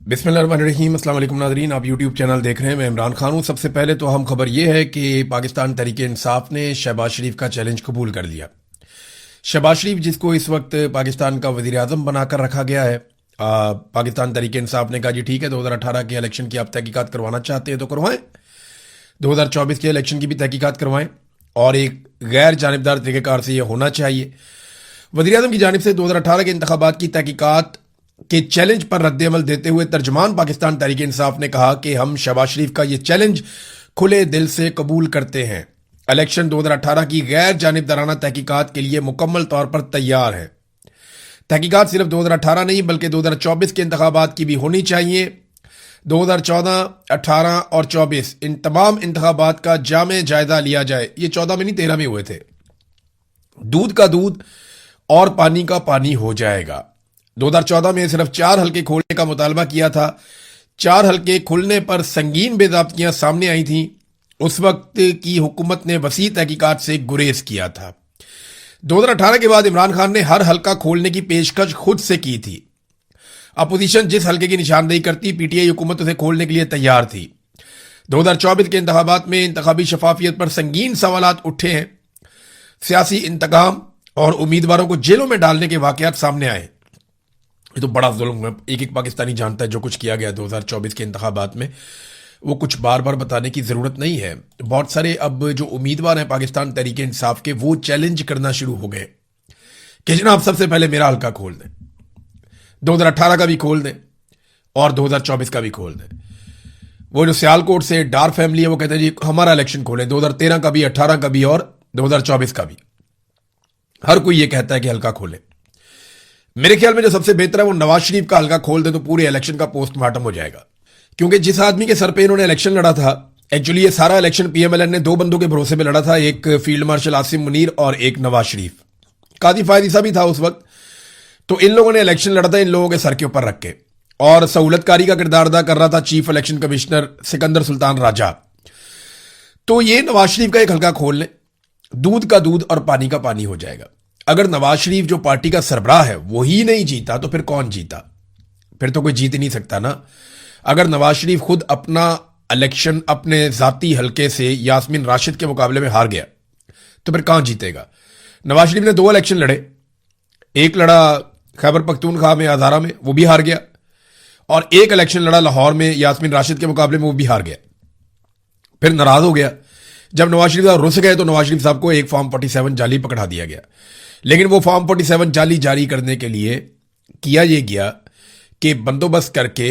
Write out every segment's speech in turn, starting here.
बिस्मिल्लाहिर्रहमानिर्रहीम। अस्सलाम वालेकुम नाज़रीन, आप यूट्यूब चैनल देख रहे हैं। मैं इमरान खान हूँ। सबसे पहले तो अहम खबर यह है कि पाकिस्तान तहरीक इंसाफ ने शहबाज शरीफ का चैलेंज कबूल कर लिया। शहबाज शरीफ जिसको इस वक्त पाकिस्तान का वज़ीर आज़म बनाकर रखा गया है, पाकिस्तान तहरीक इंसाफ ने कहा जी ठीक है, 2018 के इलेक्शन की आप तहकीकात करवाना चाहते हैं तो करवाएं, 2024 के इलेक्शन की भी तहकीकात करवाएं, और एक गैर जानिबदार तरीक़ेकार से यह होना चाहिए। वज़ीर आज़म की जानिब से 2018 के इंतखाबात की तहकीकात के चैलेंज पर रद्द-ए-अमल देते हुए तर्जमान पाकिस्तान तहरीक इंसाफ ने कहा कि हम शहबाज शरीफ का ये चैलेंज खुले दिल से कबूल करते हैं। इलेक्शन 2018 की गैर जानिबदाराना तहकीकात के लिए मुकम्मल तौर पर तैयार है। तहकीकात सिर्फ 2018 नहीं बल्कि 2024 के इंतखाबात की भी होनी चाहिए। 2014, 18 और 24 इन तमाम इंतखाबात का जामे जायजा लिया जाए। ये 14 में नहीं 13 में हुए थे। दूध का दूध और पानी का पानी हो जाएगा। 2014 में सिर्फ 4 हल्के खोलने का मुतालबा किया था। 4 हल्के खुलने पर संगीन बेज़ाब्तियां सामने आई थीं। उस वक्त की हुकूमत ने वसी तहकीकात से गुरेज किया था। 2018 के बाद इमरान खान ने हर हल्का खोलने की पेशकश खुद से की थी। अपोजिशन जिस हल्के की निशानदेही करती, पीटीआई हुकूमत उसे खोलने के लिए तैयार थी। 2024 के इंतखाबात में इंतखाबी शफाफियत पर संगीन सवालात उठे हैं। सियासी इंतकाम और उम्मीदवारों को जेलों में डालने के वाकयात सामने आए। ये तो बड़ा जुल्म है। एक एक पाकिस्तानी जानता है जो कुछ किया गया 2024 के इंतखाबात में। वो कुछ बार बार बताने की ज़रूरत नहीं है। बहुत सारे अब जो उम्मीदवार हैं पाकिस्तान तहरीक इंसाफ के, वो चैलेंज करना शुरू हो गए कि जनाब सबसे पहले मेरा हल्का खोल दें, 2018 का भी खोल दें और 2024 का भी खोल दें। वो जो सियालकोट से डार फैमिली है वो कहते हैं जी हमारा इलेक्शन खोलें, 2013 का भी, 18 का भी और 2024 का भी। हर कोई ये कहता है कि हल्का खोलें। मेरे ख्याल में जो सबसे बेहतर है वो नवाज शरीफ का हल्का खोल दे तो पूरे इलेक्शन का पोस्टमार्टम हो जाएगा। क्योंकि जिस आदमी के सर पे इन्होंने इलेक्शन लड़ा था, एक्चुअली ये सारा इलेक्शन पीएमएलएन ने 2 बंदों के भरोसे पे लड़ा था, एक फील्ड मार्शल आसिम मुनीर और एक नवाज शरीफ। काजी फायद ईसा भी था उस वक्त। तो इन लोगों ने इलेक्शन लड़ा था इन लोगों के सर के ऊपर रख के, और सहूलतकारी का किरदार अदा कर रहा था chief election commissioner Sikandar Sultan Raja. तो ये नवाज शरीफ का एक हल्का खोल लें, दूध का दूध और पानी का पानी हो जाएगा। अगर नवाज शरीफ जो पार्टी का सरबराह है वही नहीं जीता तो फिर कौन जीता? फिर तो कोई जीत ही नहीं सकता ना। अगर नवाज शरीफ खुद अपना इलेक्शन अपने जाती हल्के से यास्मीन राशिद के मुकाबले में हार गया तो फिर कहां जीतेगा? नवाज शरीफ ने 2 इलेक्शन लड़े, एक लड़ा खैबर पख्तूनख्वा में हजारा में, वो भी हार गया, और एक इलेक्शन लड़ा लाहौर में यास्मीन राशिद के मुकाबले में, वो भी हार गया। फिर नाराज हो गया। जब नवाज शरीफ साहब रुस गए तो नवाज शरीफ साहब को एक फॉर्म 47 जाली पकड़ा दिया गया। लेकिन वो फॉर्म 47 जाली जारी करने के लिए किया यह गया कि बंदोबस्त करके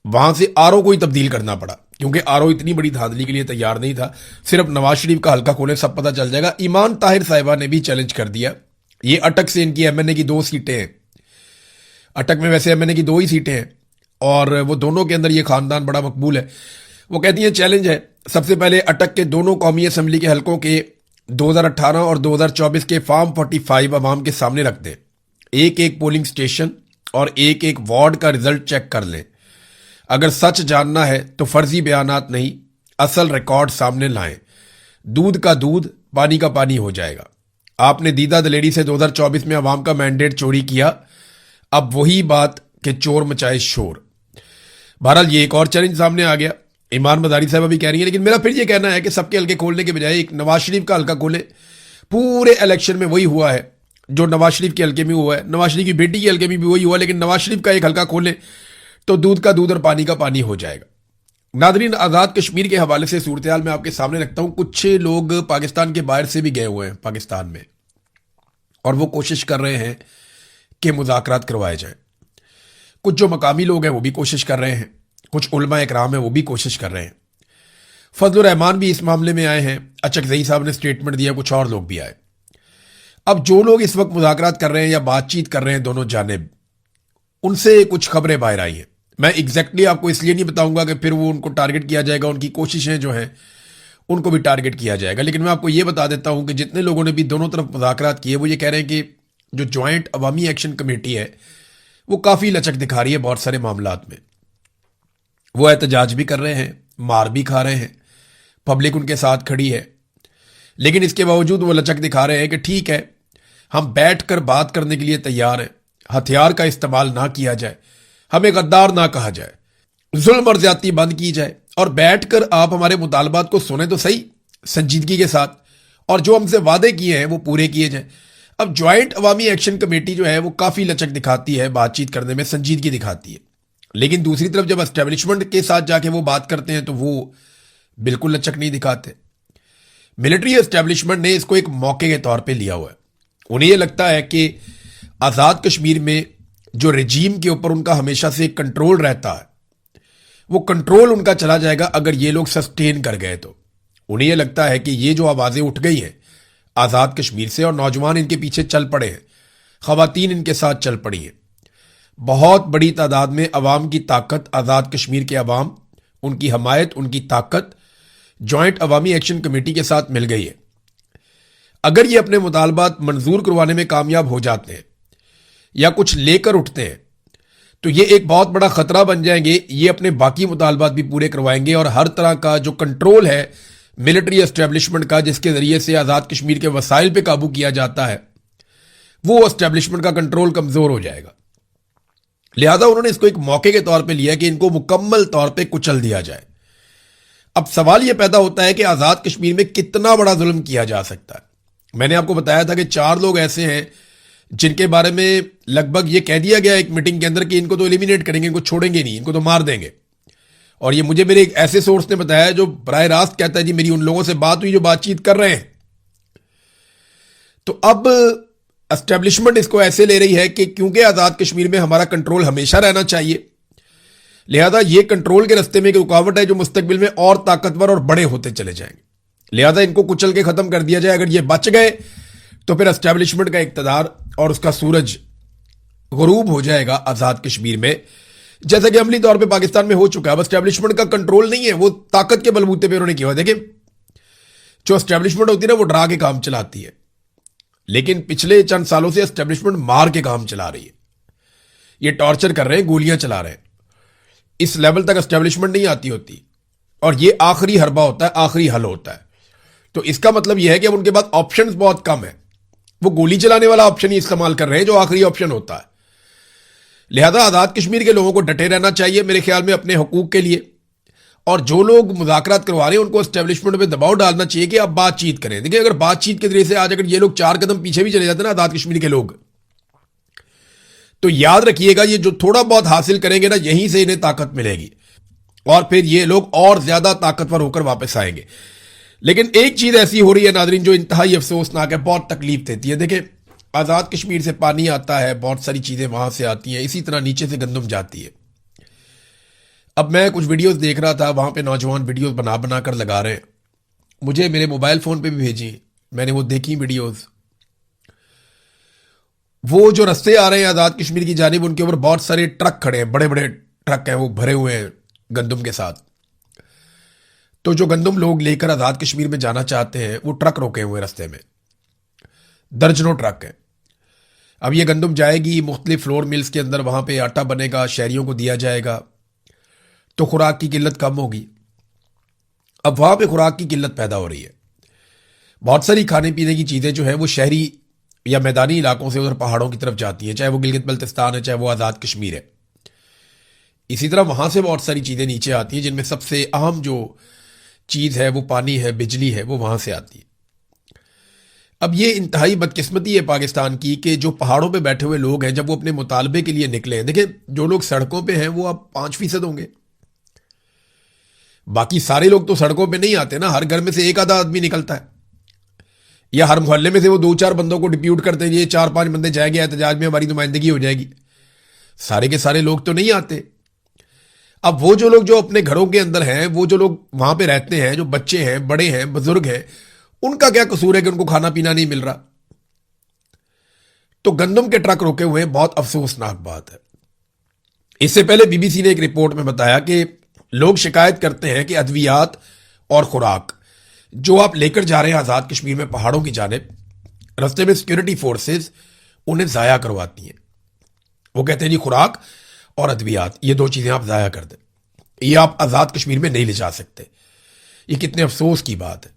वहां से आरओ को ही तब्दील करना पड़ा, क्योंकि आरओ इतनी बड़ी धांधली के लिए तैयार नहीं था। सिर्फ नवाज शरीफ का हल्का खोले सब पता चल जाएगा। ईमान ताहिर साहिबा ने भी चैलेंज कर दिया। ये अटक से इनकी एमएनए की 2 सीटें हैं। अटक में वैसे एमएनए की 2 ही सीटें हैं और वो दोनों के अंदर ये खानदान बड़ा मकबूल है। वो कहती है चैलेंज है, सबसे पहले अटक के दोनों कौमी असम्बली के हल्कों के 2018 और 2024 के फॉर्म 45 अवाम के सामने रख दें। एक एक पोलिंग स्टेशन और एक एक वार्ड का रिजल्ट चेक कर लें। अगर सच जानना है तो फर्जी बयानात नहीं, असल रिकॉर्ड सामने लाएं। दूध का दूध, पानी का पानी हो जाएगा। आपने दीदा दलेरी से 2024 में अवाम का मैंडेट चोरी किया, अब वही बात कि चोर मचाए शोर। बहरहाल ये एक और चैलेंज सामने आ गया। ईमान मदारी साहब भी कह रही है, लेकिन मेरा फिर ये कहना है कि सबके हल्के खोलने के बजाय एक नवाज शरीफ का हल्का खोले। पूरे इलेक्शन में वही हुआ है जो नवाज शरीफ के हल्के में हुआ है, नवाज शरीफ की बेटी के हल्के में भी वही हुआ, लेकिन नवाज शरीफ का एक हल्का खोले तो दूध का दूध और पानी का पानी हो जाएगा। नादरीन, आज़ाद कश्मीर के हवाले से सूरत हाल मैं आपके सामने रखता हूं। कुछ लोग पाकिस्तान के बाहर से भी गए हुए हैं पाकिस्तान में, और वो कोशिश कर रहे हैं कि मुज़ाकरात करवाए जाए। कुछ जो मकामी लोग हैं वो भी कोशिश कर रहे हैं, कुछ उलमा इकराम है वो भी कोशिश कर रहे हैं। फजलुर रहमान भी इस मामले में आए हैं, अचकज़ई साहब ने स्टेटमेंट दिया, कुछ और लोग भी आए। अब जो लोग इस वक्त मुज़ाकरात कर रहे हैं या बातचीत कर रहे हैं दोनों जानिब, उनसे कुछ खबरें बाहर आई हैं। मैं एग्जैक्टली आपको इसलिए नहीं बताऊंगा कि फिर वो उनको टारगेट किया जाएगा, उनकी कोशिशें जो हैं उनको भी टारगेट किया जाएगा। लेकिन मैं आपको ये बता देता हूं कि जितने लोगों ने भी दोनों तरफ मुज़ाकरात किए वो ये कह रहे हैं कि जो ज्वाइंट अवामी एक्शन कमेटी है वो काफ़ी लचक दिखा रही है बहुत सारे मामलात में। वो एहतजाज भी कर रहे हैं, मार भी खा रहे हैं, पब्लिक उनके साथ खड़ी है, लेकिन इसके बावजूद वो लचक दिखा रहे हैं कि ठीक है, हम बैठकर बात करने के लिए तैयार हैं, हथियार का इस्तेमाल ना किया जाए, हमें गद्दार ना कहा जाए, जुल्म और ज्यादती बंद की जाए और बैठकर आप हमारे मुतालबात को सुने तो सही संजीदगी के साथ, और जो हमसे वादे किए हैं वो पूरे किए जाएं। अब ज्वाइंट अवामी एक्शन कमेटी जो है वो काफी लचक दिखाती है, बातचीत करने में संजीदगी दिखाती है, लेकिन दूसरी तरफ जब एस्टेब्लिशमेंट के साथ जाके वो बात करते हैं तो वो बिल्कुल लचक नहीं दिखाते। मिलिट्री एस्टेब्लिशमेंट ने इसको एक मौके के तौर पे लिया हुआ है। उन्हें यह लगता है कि आज़ाद कश्मीर में जो रजीम के ऊपर उनका हमेशा से कंट्रोल रहता है, वो कंट्रोल उनका चला जाएगा अगर ये लोग सस्टेन कर गए तो। उन्हें यह लगता है कि ये जो आवाज़ें उठ गई हैं आज़ाद कश्मीर से और नौजवान इनके पीछे चल पड़े हैं, ख़वातीन इनके साथ चल पड़ी हैं, बहुत बड़ी तादाद में अवाम की ताकत, आज़ाद कश्मीर के अवाम, उनकी हमायत, उनकी ताकत जॉइंट अवामी एक्शन कमेटी के साथ मिल गई है। अगर ये अपने मुतालबात मंजूर करवाने में कामयाब हो जाते हैं या कुछ लेकर उठते हैं तो ये एक बहुत बड़ा खतरा बन जाएंगे। ये अपने बाकी मुतालबात भी पूरे करवाएंगे और हर तरह का जो कंट्रोल है मिलिट्री एस्टेब्लिशमेंट का, जिसके जरिए से आज़ाद कश्मीर के वसाइल पे काबू किया जाता है, वो एस्टेब्लिशमेंट का कंट्रोल कमजोर हो जाएगा। लिहाजा उन्होंने इसको एक मौके के तौर पे लिया कि इनको मुकम्मल तौर पे कुचल दिया जाए। अब सवाल यह पैदा होता है कि आज़ाद कश्मीर में कितना बड़ा जुल्म किया जा सकता है। मैंने आपको बताया था कि 4 लोग ऐसे हैं जिनके बारे में लगभग ये कह दिया गया एक मीटिंग के अंदर कि इनको तो एलिमिनेट करेंगे, इनको छोड़ेंगे नहीं, इनको तो मार देंगे। और ये मुझे मेरे एक ऐसे सोर्स ने बताया जो बराह रास्त कहता है जी मेरी उन लोगों से बात हुई जो बातचीत कर रहे हैं। तो अब एस्टेब्लिशमेंट इसको ऐसे ले रही है कि क्योंकि आज़ाद कश्मीर में हमारा कंट्रोल हमेशा रहना चाहिए, लिहाजा ये कंट्रोल के रास्ते में एक रुकावट है जो मुस्तकबिल में और ताकतवर और बड़े होते चले जाएंगे। लिहाजा इनको कुचल के खत्म कर दिया जाए। अगर ये बच गए तो फिर एस्टेब्लिशमेंट का इक्तदार और उसका सूरज गुरूब हो जाएगा आज़ाद कश्मीर में, जैसा कि अमली तौर पे पाकिस्तान में हो चुका है। अब एस्टेब्लिशमेंट का कंट्रोल नहीं है, वो ताकत के बलबूते पे उन्होंने किया। देखिए जो एस्टेब्लिशमेंट होती है ना वो डरा के काम चलाती है, लेकिन पिछले चंद सालों से एस्टेब्लिशमेंट मार के काम चला रही है। ये टॉर्चर कर रहे हैं, गोलियां चला रहे हैं। इस लेवल तक एस्टेब्लिशमेंट नहीं आती होती और ये आखिरी हरबा होता है, आखिरी हल होता है। तो इसका मतलब यह है कि अब उनके पास ऑप्शंस बहुत कम है, वो गोली चलाने वाला ऑप्शन ही इस्तेमाल कर रहे हैं जो आखिरी ऑप्शन होता है। लिहाजा आज़ाद कश्मीर के लोगों को डटे रहना चाहिए मेरे ख्याल में अपने हकूक के लिए, और जो लोग मुज़ाकरात करवा रहे हैं उनको एस्टेब्लिशमेंट पे दबाव डालना चाहिए कि आप बातचीत करें। देखिए अगर बातचीत के जरिए से आज अगर ये लोग 4 कदम पीछे भी चले जाते हैं ना आज़ाद कश्मीर के लोग, तो याद रखिएगा ये जो थोड़ा बहुत हासिल करेंगे ना यहीं से इन्हें ताकत मिलेगी और फिर ये लोग और ज्यादा ताकतवर होकर वापस आएंगे। लेकिन एक चीज ऐसी हो रही है नादरीन जो इंतहाई अफसोसनाक है, बहुत तकलीफ देती है। देखिए आज़ाद कश्मीर से पानी आता है, बहुत सारी चीजें वहां से आती हैं, इसी तरह नीचे से गंदम जाती है। अब मैं कुछ वीडियोस देख रहा था, वहां पे नौजवान वीडियोस बना बना कर लगा रहे हैं, मुझे मेरे मोबाइल फोन पे भी भेजी, मैंने वो देखी वीडियोस। वो जो रास्ते आ रहे हैं आज़ाद कश्मीर की जानिब, उनके ऊपर बहुत सारे ट्रक खड़े हैं, बड़े बड़े ट्रक हैं, वो भरे हुए हैं गंदम के साथ। तो जो गंदम लोग लेकर आज़ाद कश्मीर में जाना चाहते हैं वो ट्रक रोके हुए रास्ते में, दर्जनों ट्रक हैं। अब ये गंदम जाएगी मुख्तलिफ फ्लोर मिल्स के अंदर, वहां पे आटा बनेगा, शहरियों को दिया जाएगा, तो खुराक की किल्लत कम होगी। अब वहां पे खुराक की किल्लत पैदा हो रही है। बहुत सारी खाने पीने की चीज़ें जो है वो शहरी या मैदानी इलाकों से उधर पहाड़ों की तरफ जाती हैं, चाहे वो गिलगित बल्तिस्तान है, चाहे वो आज़ाद कश्मीर है। इसी तरह वहां से बहुत सारी चीज़ें नीचे आती हैं, जिनमें सबसे अहम जो चीज़ है वो पानी है, बिजली है, वो वहां से आती है। अब ये इंतहाई बदकिस्मती है पाकिस्तान की कि जो पहाड़ों पे बैठे हुए लोग हैं जब वो अपने मुतालबे के लिए निकले हैं, देखिए जो लोग सड़कों पे हैं वो अब 5% होंगे, बाकी सारे लोग तो सड़कों पे नहीं आते ना। हर घर में से एक आधा आदमी निकलता है, या हर मोहल्ले में से वो 2-4 बंदों को डिप्यूट करते हैं, ये 4-5 बंदे जाएंगे एहतजाज में, हमारी नुमाइंदगी हो जाएगी। सारे के सारे लोग तो नहीं आते। अब वो जो लोग जो अपने घरों के अंदर हैं, वो जो लोग वहां पे रहते हैं, जो बच्चे हैं, बड़े हैं, बुजुर्ग हैं, उनका क्या कसूर है कि उनको खाना पीना नहीं मिल रहा। तो गंदम के ट्रक रोके हुए, बहुत अफसोसनाक बात है। इससे पहले बीबीसी ने एक रिपोर्ट में बताया कि लोग शिकायत करते हैं कि अद्वियात और खुराक जो आप लेकर जा रहे हैं आज़ाद कश्मीर में पहाड़ों की जानिब, रास्ते में सिक्योरिटी फोर्सेस उन्हें ज़ाया करवाती हैं। वो कहते हैं जी खुराक और अद्वियात ये 2 चीज़ें आप ज़ाया कर दें, ये आप आज़ाद कश्मीर में नहीं ले जा सकते। ये कितने अफसोस की बात है,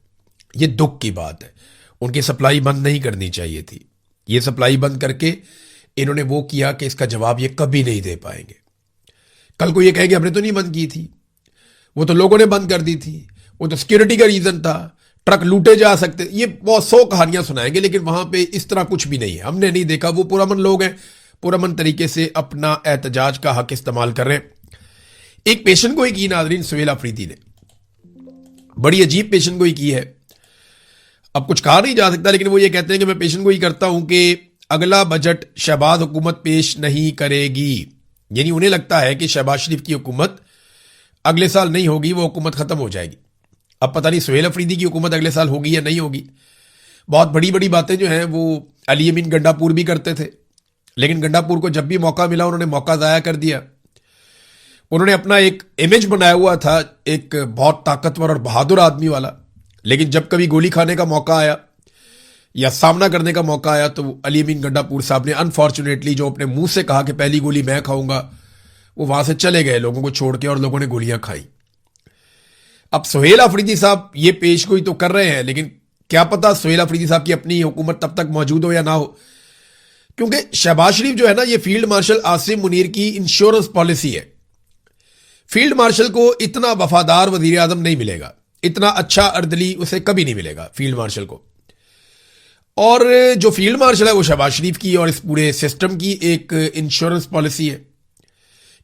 ये दुख की बात है। उनकी सप्लाई बंद नहीं करनी चाहिए थी। ये सप्लाई बंद करके इन्होंने वो किया कि इसका जवाब ये कभी नहीं दे पाएंगे। कल को ये कहे कि हमने तो नहीं बंद की थी, वो तो लोगों ने बंद कर दी थी, वो तो सिक्योरिटी का रीजन था, ट्रक लूटे जा सकते, ये बहुत 100 कहानियां सुनाएंगे, लेकिन वहां पे इस तरह कुछ भी नहीं है। हमने नहीं देखा। वो पुरअमन लोग हैं, पुरअमन तरीके से अपना एहतजाज का हक इस्तेमाल कर रहे हैं। एक पेशन गोई की नाजरीन सुहेल अफरीदी ने, बड़ी अजीब पेशन गोई की है। अब कुछ कहा नहीं जा सकता, लेकिन वो ये कहते हैं कि मैं पेशन गोई करता हूं कि अगला बजट शहबाज हुकूमत पेश नहीं करेगी। यानी उन्हें लगता है कि शहबाज शरीफ की हुकूमत अगले साल नहीं होगी, वो हुकूमत खत्म हो जाएगी। अब पता नहीं सुहेल अफरीदी की हुकूमत अगले साल होगी या नहीं होगी। बहुत बड़ी बड़ी बातें जो हैं वो अली अमीन गंडापुर भी करते थे, लेकिन गंडापुर को जब भी मौका मिला उन्होंने मौका ज़ाया कर दिया। उन्होंने अपना एक इमेज बनाया हुआ था, एक बहुत ताकतवर और बहादुर आदमी वाला, लेकिन जब कभी गोली खाने का मौका आया या सामना करने का मौका आया तो अली अमीन गंडापुर साहब ने अनफॉर्चुनेटली जो अपने मुंह से कहा कि पहली गोली मैं खाऊंगा, वो वहां से चले गए लोगों को छोड़ के, और लोगों ने गोलियां खाई। अब सुहेल अफरीदी साहब ये पेशगोई तो कर रहे हैं, लेकिन क्या पता सुहेल अफरीदी साहब की अपनी हुकूमत तब तक मौजूद हो या ना हो, क्योंकि शहबाज शरीफ जो है ना, ये फील्ड मार्शल आसिम मुनीर की इंश्योरेंस पॉलिसी है। फील्ड मार्शल को इतना वफादार वजीर आजम नहीं मिलेगा, इतना अच्छा अर्दली उसे कभी नहीं मिलेगा फील्ड मार्शल को। और जो फील्ड मार्शल है वो शहबाज शरीफ की और इस पूरे सिस्टम की एक इंश्योरेंस पॉलिसी है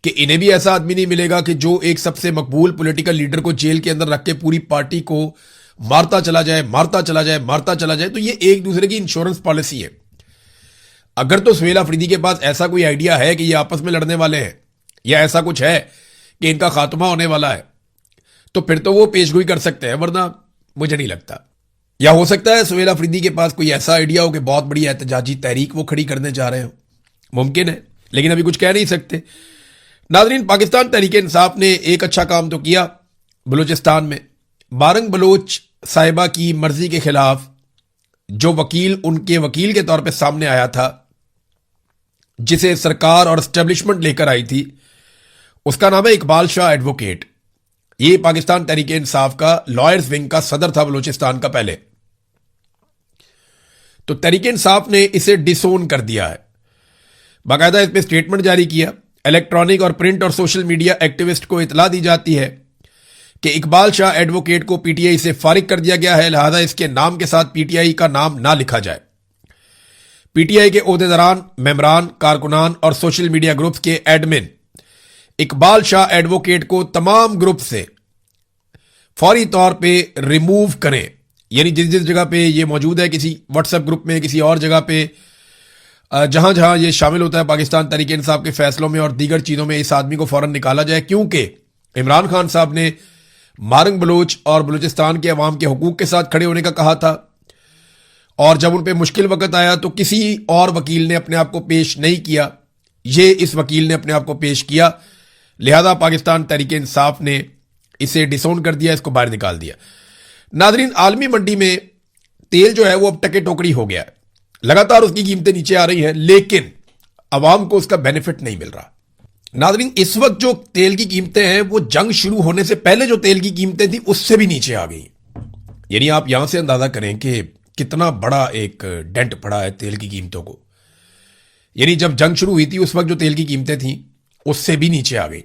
कि इन्हें भी ऐसा आदमी नहीं मिलेगा कि जो एक सबसे मकबूल पॉलिटिकल लीडर को जेल के अंदर रख के पूरी पार्टी को मारता चला जाए, मारता चला जाए, मारता चला जाए। तो ये एक दूसरे की इंश्योरेंस पॉलिसी है। अगर तो सुहेल अफरीदी के पास ऐसा कोई आइडिया है कि ये आपस में लड़ने वाले हैं या ऐसा कुछ है कि इनका खात्मा होने वाला है, तो फिर तो वो पेशगोई कर सकते हैं, वरना मुझे नहीं लगता। या हो सकता है सुहेल अफरीदी के पास कोई ऐसा आइडिया हो कि बहुत बड़ी एहतजाजी तहरीक वो खड़ी करने जा रहे हो, मुमकिन है, लेकिन अभी कुछ कह नहीं सकते। नाज़रीन, पाकिस्तान तहरीक इंसाफ ने एक अच्छा काम तो किया बलूचिस्तान में। बारंग बलोच साहिबा की मर्जी के खिलाफ जो वकील उनके वकील के तौर पे सामने आया था, जिसे सरकार और एस्टेब्लिशमेंट लेकर आई थी, उसका नाम है इकबाल शाह एडवोकेट। ये पाकिस्तान तहरीक इंसाफ का लॉयर्स विंग का सदर था बलूचिस्तान का पहले। तो तहरीक इंसाफ ने इसे डिसोन कर दिया है, बाकायदा इस पर स्टेटमेंट जारी किया। इलेक्ट्रॉनिक और प्रिंट और सोशल मीडिया एक्टिविस्ट को इतला दी जाती है कि इकबाल शाह एडवोकेट को पीटीआई से फारिग कर दिया गया है, लिहाजा इसके नाम के साथ पीटीआई का नाम ना लिखा जाए। पीटीआई के ओहदेदारान, मेंबरान, कारकुनान और सोशल मीडिया ग्रुप्स के एडमिन इकबाल शाह एडवोकेट को तमाम ग्रुप से फौरी तौर पे रिमूव करें। यानी जिस जिस जगह पे ये मौजूद है, किसी व्हाट्सएप ग्रुप में, किसी और जगह पे, जहां जहां ये शामिल होता है पाकिस्तान तहरीक इंसाफ के फैसलों में और दीगर चीजों में, इस आदमी को फौरन निकाला जाए। क्योंकि इमरान खान साहब ने मारंग बलोच और बलूचिस्तान के अवाम के हुकूक के साथ खड़े होने का कहा था, और जब उन पे मुश्किल वक्त आया तो किसी और वकील ने अपने आप को पेश नहीं किया, ये इस वकील ने अपने आप को पेश किया। लिहाजा पाकिस्तान तहरीक इंसाफ ने इसे डिसोन कर दिया, इसको बाहर निकाल दिया। नाजरीन, आलमी मंडी में तेल जो है वो अब टके टोकरी हो गया है, लगातार उसकी कीमतें नीचे आ रही हैं, लेकिन अवाम को उसका बेनिफिट नहीं मिल रहा। नाजरीन, इस वक्त जो तेल की कीमतें हैं वो जंग शुरू होने से पहले जो तेल की कीमतें थी उससे भी नीचे आ गई। यानी आप यहां से अंदाजा करें कि कितना बड़ा एक डेंट पड़ा है तेल की कीमतों को। यानी जब जंग शुरू हुई थी उस वक्त जो तेल की कीमतें थी उससे भी नीचे आ गई।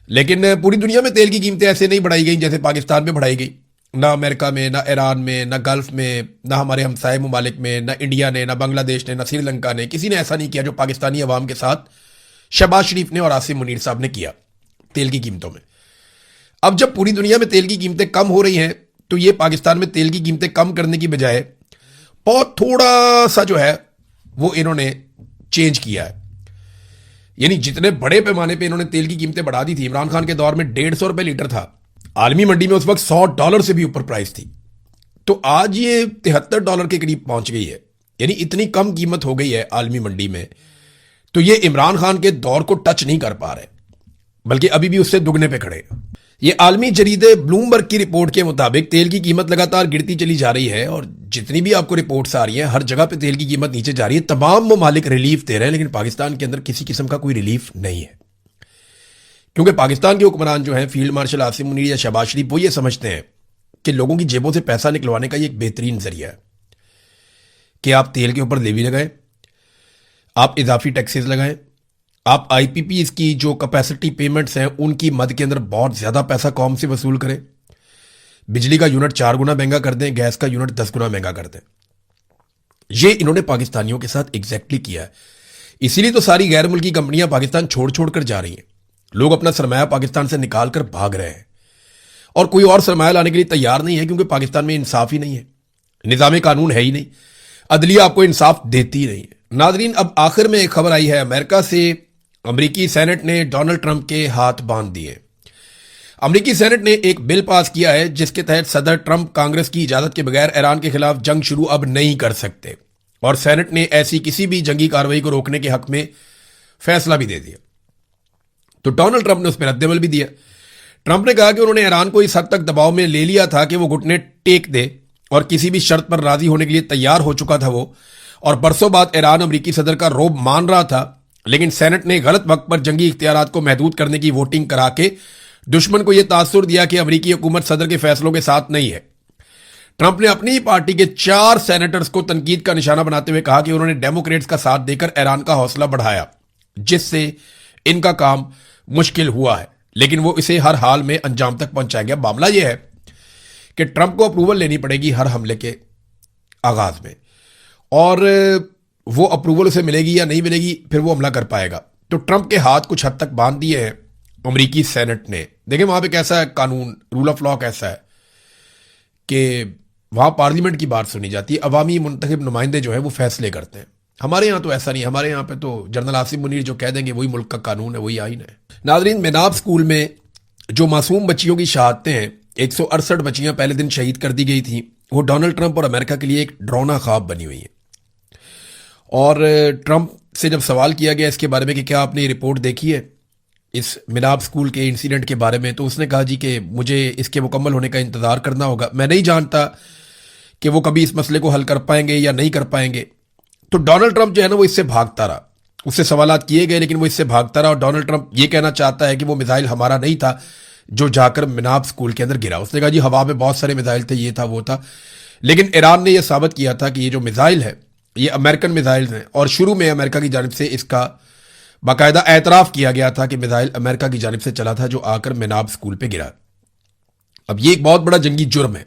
लेकिन पूरी दुनिया में तेल की कीमतें ऐसे नहीं बढ़ाई गई जैसे पाकिस्तान में बढ़ाई गई। ना अमेरिका में, ना ईरान में, ना गल्फ में, ना हमारे हमसाये ममालिक में, ना इंडिया ने, ना बांग्लादेश ने, ना श्रीलंका ने, किसी ने ऐसा नहीं किया जो पाकिस्तानी अवाम के साथ शहबाज शरीफ ने और आसिम मुनीर साहब ने किया तेल की कीमतों में। अब जब पूरी दुनिया में तेल की कीमतें कम हो रही हैं तो ये पाकिस्तान में तेल की कीमतें कम करने की बजाय बहुत थोड़ा सा जो है वो इन्होंने चेंज किया है। यानी जितने बड़े पैमाने पे इन्होंने तेल की कीमतें बढ़ा दी थी, इमरान खान के दौर में 150 रुपए लीटर था, आलमी मंडी में उस वक्त $100 से भी ऊपर प्राइस थी, तो आज ये $73 के करीब पहुंच गई है। यानी इतनी कम कीमत हो गई है आलमी मंडी में, तो ये इमरान खान के दौर को टच नहीं कर पा रहे, बल्कि अभी भी उससे दुगने पे खड़े हैं। ये आलमी जरीदे ब्लूमबर्ग की रिपोर्ट के मुताबिक तेल की कीमत लगातार गिरती चली जा रही है, और जितनी भी आपको रिपोर्ट्स आ रही हैं हर जगह पे तेल की कीमत नीचे जा रही है। तमाम ममालिक रिलीफ दे रहे हैं, लेकिन पाकिस्तान के अंदर किसी किस्म का कोई रिलीफ नहीं है, क्योंकि पाकिस्तान के हुक्मरान जो हैं, फील्ड मार्शल आसिम मुनीर या शहबाज शरीफ, वो ये समझते हैं कि लोगों की जेबों से पैसा निकलवाने का ये एक बेहतरीन जरिया है कि आप तेल के ऊपर लेवी लगाएं, आप इजाफी टैक्सेस लगाएं, आप आईपीपीज की जो कैपेसिटी पेमेंट्स हैं उनकी मद के अंदर बहुत ज्यादा पैसा कौम से वसूल करें, बिजली का यूनिट 4 गुना महंगा कर दें, गैस का यूनिट 10 गुना महंगा कर दें। ये इन्होंने पाकिस्तानियों के साथ एग्जैक्टली किया है। इसीलिए तो सारी गैर मुल्की कंपनियां पाकिस्तान छोड़ छोड़ कर जा रही हैं। लोग अपना सरमाया पाकिस्तान से निकाल कर भाग रहे हैं और कोई और सरमाया लाने के लिए तैयार नहीं है, क्योंकि पाकिस्तान में इंसाफ ही नहीं है, निजाम कानून है ही नहीं, अदलिया आपको इंसाफ देती ही नहीं है। नादरीन, अब आखिर में एक खबर आई है अमेरिका से। अमेरिकी सेनेट ने डोनाल्ड ट्रंप के हाथ बांध दिए। अमेरिकी सेनेट ने एक बिल पास किया है जिसके तहत सदर ट्रंप कांग्रेस की इजाजत के बगैर ईरान के खिलाफ जंग शुरू अब नहीं कर सकते, और सेनेट ने ऐसी किसी भी जंगी कार्रवाई को रोकने के हक में फैसला भी दे दिया। तो डोनाल्ड ट्रंप ने उस पर रद्देमल भी दिया। ट्रंप ने कहा कि उन्होंने ईरान को इस हद तक दबाव में ले लिया था कि वो घुटने टेक दे और किसी भी शर्त पर राजी होने के लिए तैयार हो चुका था वो, और बरसों बाद ईरान अमेरिकी सदर का रोब मान रहा था, लेकिन सेनेट ने गलत वक्त पर जंगी इख्तियारात को महदूद करने की वोटिंग करा के दुश्मन को यह तासुर दिया कि अमेरिकी हुकूमत सदर के फैसलों के साथ नहीं है। ट्रंप ने अपनी पार्टी के 4 सेनेटर्स को तनकीद का निशाना बनाते हुए कहा कि उन्होंने डेमोक्रेट्स का साथ देकर ईरान का हौसला बढ़ाया, जिससे इनका काम मुश्किल हुआ है, लेकिन वो इसे हर हाल में अंजाम तक पहुंचाएंगे। मामला यह है कि ट्रंप को अप्रूवल लेनी पड़ेगी हर हमले के आगाज में, और वो अप्रूवल उसे मिलेगी या नहीं मिलेगी, फिर वो हमला कर पाएगा। तो ट्रंप के हाथ कुछ हद तक बांध दिए हैं अमेरिकी सेनेट ने। देखें वहां पे कैसा है कानून, रूल ऑफ लॉ कैसा है कि वहां पार्लियामेंट की बात सुनी जाती है, अवामी मुंतखब नुमाइंदे जो है वो फैसले करते हैं। हमारे यहाँ तो ऐसा नहीं, हमारे यहाँ पे तो जनरल आसिम मुनीर जो कह देंगे वही मुल्क का कानून है, वही आइन है। नादरीन, मेनाब स्कूल में जो मासूम बच्चियों की शहादतें हैं, 168 बच्चियां पहले दिन शहीद कर दी गई थी, वो डोनाल्ड ट्रंप और अमेरिका के लिए एक डरावना ख्वाब बनी हुई है। और ट्रंप से जब सवाल किया गया इसके बारे में कि क्या आपने ये रिपोर्ट देखी है इस मिनाब स्कूल के इंसिडेंट के बारे में, तो उसने कहा जी कि मुझे इसके मुकम्मल होने का इंतजार करना होगा, मैं नहीं जानता कि वो कभी इस मसले को हल कर पाएंगे या नहीं कर पाएंगे। तो डोनाल्ड ट्रंप जो है ना वो इससे भागता रहा, उससे सवालात किए गए लेकिन वो इससे भागता रहा, और डोनाल्ड ट्रंप ये कहना चाहता है कि वो मिसाइल हमारा नहीं था जो जाकर मिनाब स्कूल के अंदर गिरा। उसने कहा जी हवा में बहुत सारे मिसाइल थे, ये था वो था, लेकिन ईरान ने यह साबित किया था कि ये जो मिसाइल है ये अमेरिकन मिसाइल हैं, और शुरू में अमेरिका की जानिब से इसका बाकायदा एतराफ किया गया था कि मिसाइल अमेरिका की जानिब से चला था जो आकर मिनाब स्कूल पे गिरा। अब ये एक बहुत बड़ा जंगी जुर्म है,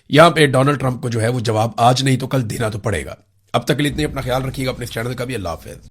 यहां पे डोनाल्ड ट्रंप को जो है वो जवाब आज नहीं तो कल देना तो पड़ेगा। अब तक के लिए इतने, अपना ख्याल रखिएगा, अपने इस चैनल का भी। अल्लाह हाफिज।